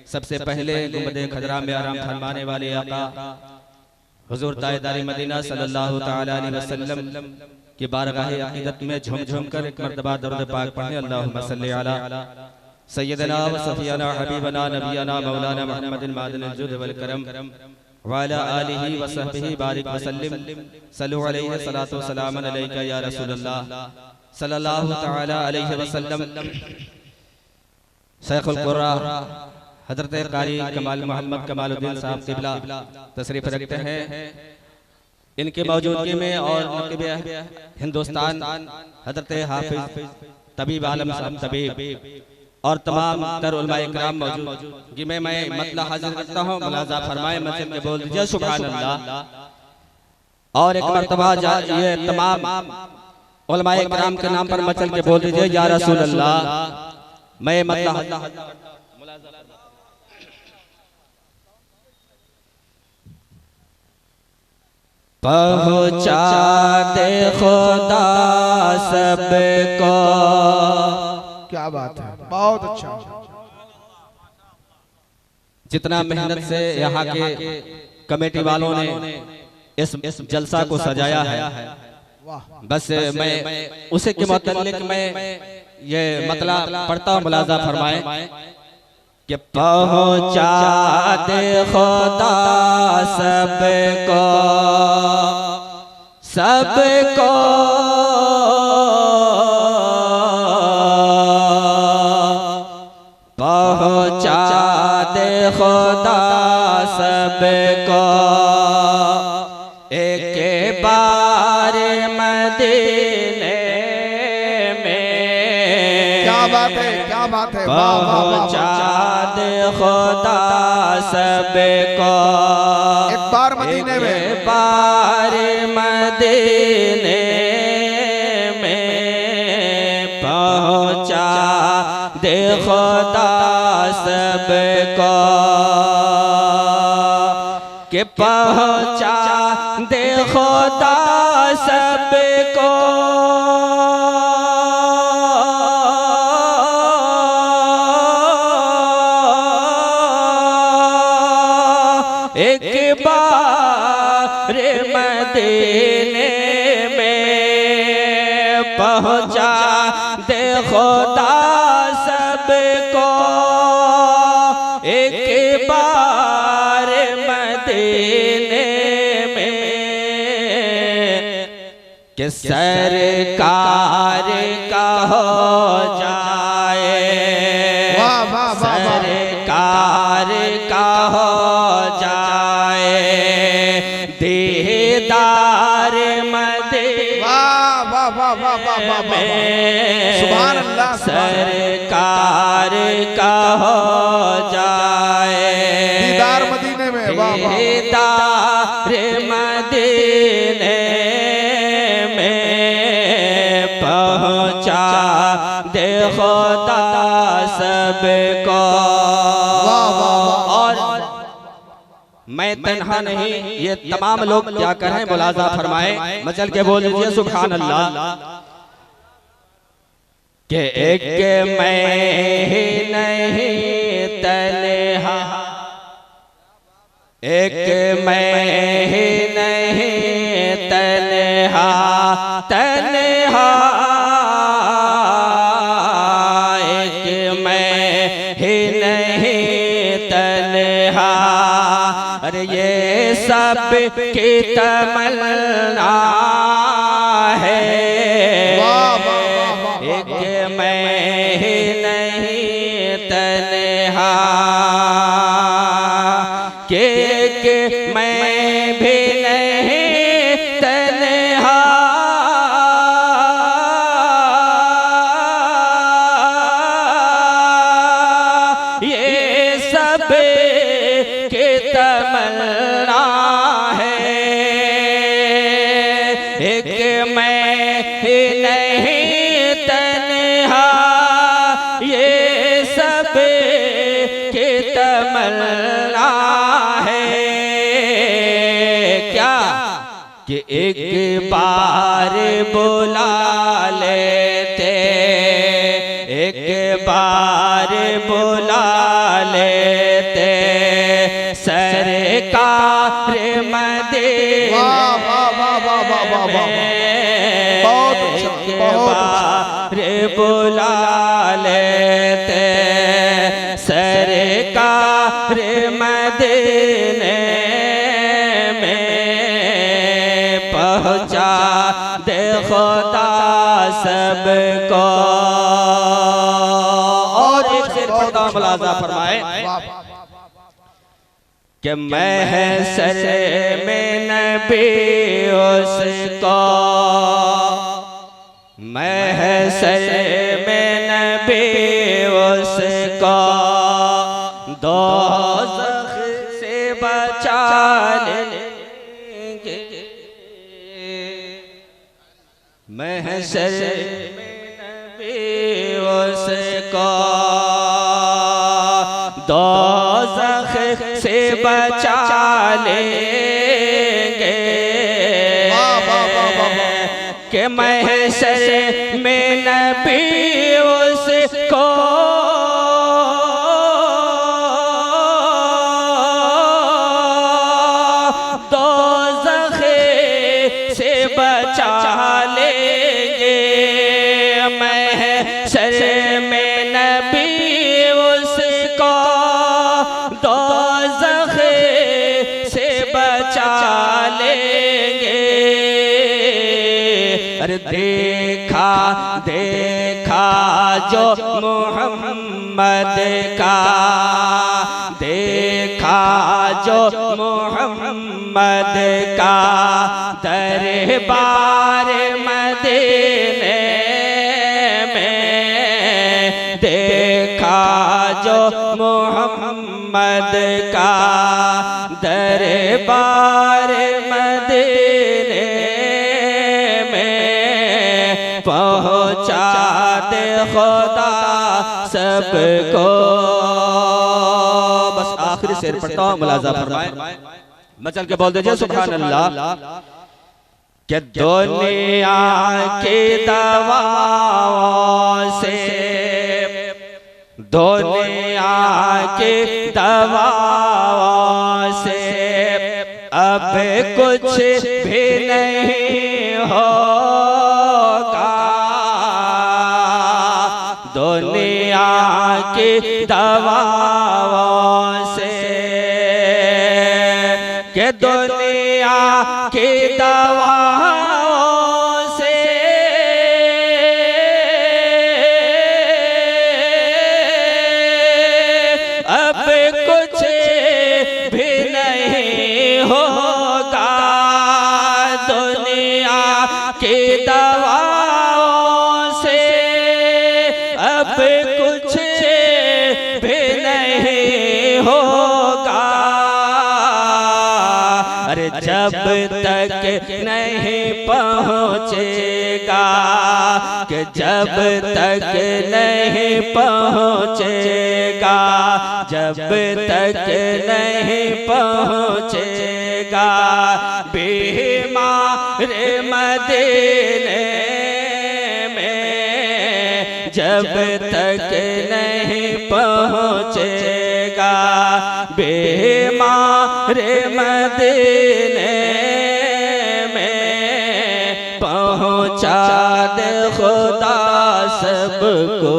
सबसे पहले गुंबद खजरा में आराम फरमाने वाले आका हुजूर ताजदार मदीना सल्लल्लाहु तआला अलैहि वसल्लम की बारगाह अक़ीदत में झूम झूम कर एक मर्तबा दरूद पाक पढ़े। अल्लाहुम्मा सल्ली अला सय्यदना व सफियाना हबीबना नबियना मौलाना मुहम्मदिन मादिनिल जुद वल करम व अला आलिहि व सहबिहि बारिक व सल्लिम सल्लु अलैहि सलातु व सलाम अलैका या रसूलल्लाह सल्लल्लाहु तआला अलैहि वसल्लम। शेखुल कुर्रा हजरत कारी कमाल मोहम्मद कमालुद्दीन साहब क़िबला तशरीफ रखते हैं। इनके मौजूदगी में और हिंदुस्तान हजरत हाफिज तबीब आलम साहब तबीब और तमाम तर उलमाए इकराम मौजूदगी में मैं मतला हाजिर करता हूँ। मुलाजा फरमाए मस्जिद में बोल दीजिए सुभान अल्लाह। और एक मर्तबा ये तमाम उलमाए इकराम के नाम पर मचल के बोल दीजिए या रसूल अल्लाह। मैं मतला पहुँचा दे खुदा सबको। क्या बात है, बहुत अच्छा। जितना मेहनत से यहाँ के कमेटी वालों ने इस जलसा को सजाया है, बस मैं उसी के मुतालिक मैं ये मतलब पढ़ता हूँ। मुलाजा फरमाए कि पहुँचा दे खुदा सबको सबको पहुँचा दे खुदा सबको एक बार मदीने में। क्या बात है, क्या बात है। पहुँचा दे खुदा सबको एक बार मदीने में, एक बार मदीने में पहुँचा दे खुदा सबको कि पहुँचा दे खुदा सबको एक बार मदीने में पहुँचा दे खुदा सबको एक बार मदीने में कि सरकार का हो जाए, सरकार का हो जाए दीदार मदीना में। सुभान अल्लाह। सरकार का हो जाए दीदार मदीने में, दीदार मदीने में पहुँचा दे खुदा सबको। और मैं तन्हा नहीं, ये तमाम लोग क्या कर रहे हैं। मुलाजा फरमाए मचल के बोल दीजिए सुभान अल्लाह। के एक मैं ही नहीं तन्हा, एक मैं ही नहीं तन्हा तन्हा, एक मैं ही नहीं तन्हा। अरे ये सब की तमन्ना है, एक मैं ही नहीं तन्हा के एक मैं भी नहीं तन्हा। ये सब की तमन्ना है, एक मैं ही नहीं तन्हा। ये सब की तमन्ना है क्या कि एक बार बुला लेते, एक बार बुला लेते बहुत अच्छा, बहुत अच्छा। रे बुला लेते सरकार मदीने में पहुँचा दे खुदा सबको। और एक शेर पढ़ता हूं, मुलाजा फरमाए कि महशर में नबी उसको, महशर में नबी उसको दोज़ख से बचा लेंगे। महशर में नबी उसको दोज़ख से बचा लेंगे कि महशर में नबी उसको दोज़ख से बचा लेंगे। महशर में नबी उसको दोज़ख से बचा लेंगे। अरे देखा देखा जो मोहम्मद का, देखा जो मोहम्मद का दरबार मदीने में, देखा जो मोहम्मद का दरबार मदीने में पहुँचा दे खुदा सबको। बस आखिरी शेर पढ़ता हूँ, मुलाजा फरमाए। मचल के बोल दीजिए सुभान अल्लाह। कि दुनिया की दवाओं से, दुनिया की दवाओं से अब कुछ भी नहीं होगा। दुनिया की दवाओं से, कि दुनिया की दवाओं से अब कुछ भी नहीं होगा। दुनिया की दवाओं से अब कुछ भी नहीं होगा। अरे जब तक नहीं पहुँचेगा, कि जब तक नहीं पहुँचेगा, जब तक नहीं पहुँचेगा बीमार मदीने में, जब तक नहीं पहुँचेगा बीमार मदीने में, पहुँचा दे खुदा सबको।